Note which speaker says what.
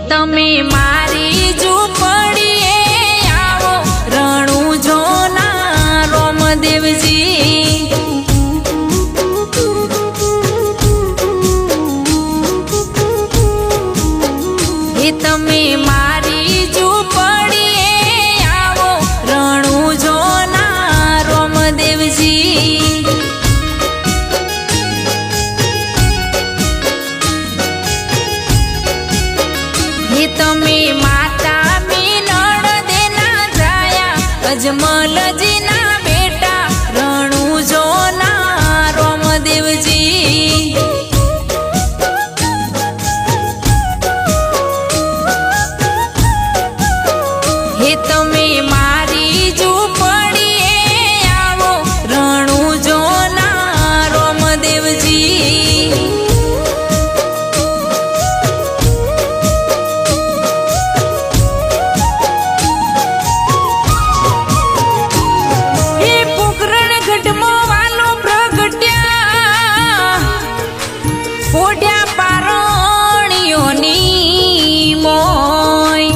Speaker 1: તમે મારી ઝૂંપડીએ આવો રણુંજોના રોમદેવજી તમે મારી ઝૂંપડીએ આવો રણુંજોના રોમદેવજી તમે માતા મીનળ દેના જાયા અજમલજીના બેટા રણુંજોના રોમદેવજી તમે મારી ઝૂંપડીએ આવો રણુંજોના રોમદેવજી પોઢ્યા પારણીઓની મોય